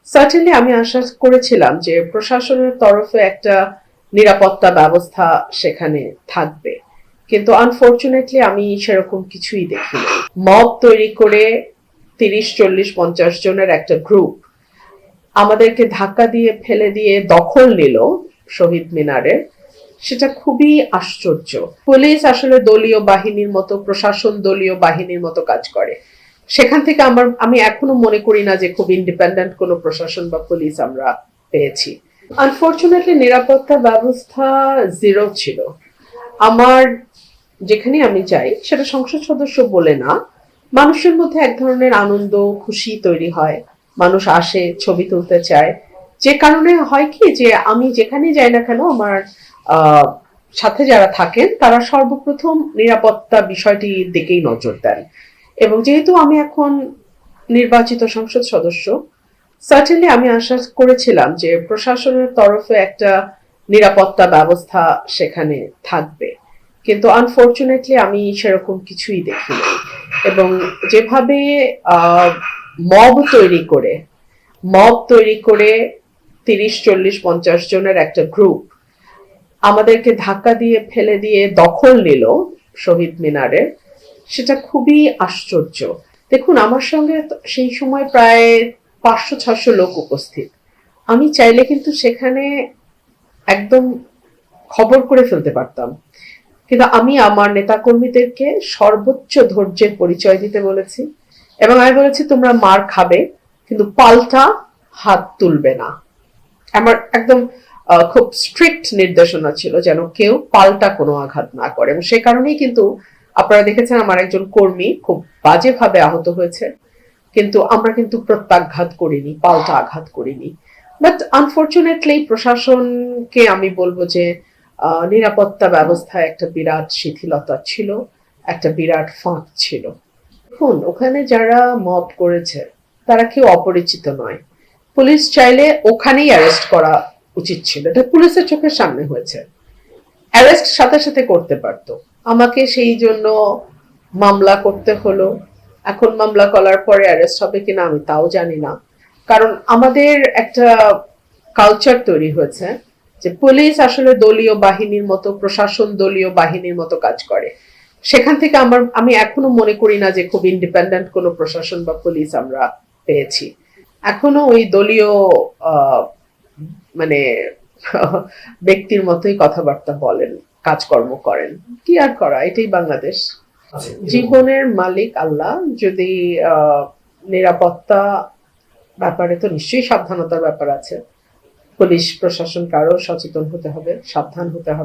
Certainly আমি আশা করেছিলাম যে প্রশাসনের তরফে একটা নিরাপত্তা ব্যবস্থা সেখানে থাকবে, কিন্তু আনফরচুনেটলি আমি সেরকম কিছুই দেখিনি। মব তৈরি করে 30, 40, 50 জনের একটা গ্রুপ আমাদেরকে ধাক্কা দিয়ে ফেলে দিয়ে দখল নিল শহীদ মিনারের। সেটা খুবই আশ্চর্য। পুলিশ আসলে দলীয় বাহিনীর মতো, প্রশাসন দলীয় বাহিনীর মতো কাজ করে। সেখান থেকে আমি এখনো মনে করি না যে খুব ইন্ডিপেন্ডেন্ট কোনো প্রশাসন বা পুলিশ আমরা পেয়েছি। আনফরচুনেটলি নিরাপত্তা ব্যবস্থা জিরো ছিল। আমার যেখানে আমি যাই সেটা সংসদ সদস্য বলে না, মানুষের মধ্যে এক ধরনের আনন্দ খুশি তৈরি হয়। মানুষ আসে, ছবি তুলতে চায়, যে কারণে হয় কি যে আমি যেখানে যাই না কেন আমার আহ সাথে যারা থাকেন তারা সর্বপ্রথম নিরাপত্তা বিষয়টির দিকেই নজর দেন। এবং যেহেতু আমি এখন নির্বাচিত সংসদ সদস্য, সার্টেনলি আমি আশা করেছিলাম যে প্রশাসনের তরফে একটা নিরাপত্তা ব্যবস্থা সেখানে থাকবে, কিন্তু আনফরচুনেটলি আমি সেরকম কিছুই দেখিনি। এবং যেভাবে আহ মব তৈরি করে মব তৈরি করে 30, 40, 50 জনের একটা গ্রুপ আমাদেরকে ধাক্কা দিয়ে ফেলে দিয়ে দখল নিল শহীদ মিনারের। সেটা খুবই আশ্চর্য। দেখুন, আমার সঙ্গে সেই সময় প্রায় 500-600 লোক উপস্থিত। আমি চাইলে কিন্তু সেখানে একদম খবর করে ফেলতে পারতাম, কিন্তু আমি আমার নেতাকর্মীদেরকে সর্বোচ্চ ধৈর্যের পরিচয় দিতে বলেছি এবং আমি বলেছি তোমরা মার খাবে কিন্তু পাল্টা হাত তুলবে না। আমার একদম খুব স্ট্রিক্ট নির্দেশনা ছিল যেন কেউ পাল্টা কোনো আঘাত না করে, এবং সে কারণেই কিন্তু আপনারা দেখেছেন আমার একজন কর্মী খুব বাজেভাবে আহত হয়েছে, কিন্তু আমরা কিন্তু প্রত্যাঘাত করিনি, পাল্টা আঘাত করিনি। বাট আনফরচুনেটলি প্রশাসনকে আমি বলবো যে নিরাপত্তা ব্যবস্থায় একটা বিরাট শিথিলতা ছিল, একটা বিরাট ফাঁক ছিল। দেখুন, ওখানে যারা মব করেছে তারা কেউ অপরিচিত নয়। পুলিশ চাইলে ওখানেই অ্যারেস্ট করা উচিত ছিল, এটা পুলিশের চোখের সামনে হয়েছে। অ্যারেস্ট সাথে সাথে করতে পারতো, আমাকে সেই জন্য মামলা করতে হলো। এখন মামলা করার পরে অ্যারেস্ট হবে কিনা আমি তাও জানি না, কারণ আমাদের একটা কালচার তৈরি হয়েছে যে পুলিশ আসলে দলীয় বাহিনীর মতো, প্রশাসন দলীয় বাহিনীর মতো কাজ করে। সেখান থেকে আমি এখনো মনে করি না যে খুব ইন্ডিপেন্ডেন্ট কোনো প্রশাসন বা পুলিশ আমরা পেয়েছি। এখনো ওই দলীয় আহ মানে ব্যক্তির মতোই কথাবার্তা বলেন, কাজকর্ম করেন। কি আর করা, এটাই বাংলাদেশ। জীবনের মালিক আল্লাহ। যদি নিরাপত্তা ব্যাপারে তো নিশ্চয়ই সাবধানতার ব্যাপার আছে। পুলিশ প্রশাসন কারো সচেতন হতে হবে, সাবধান হতে হবে।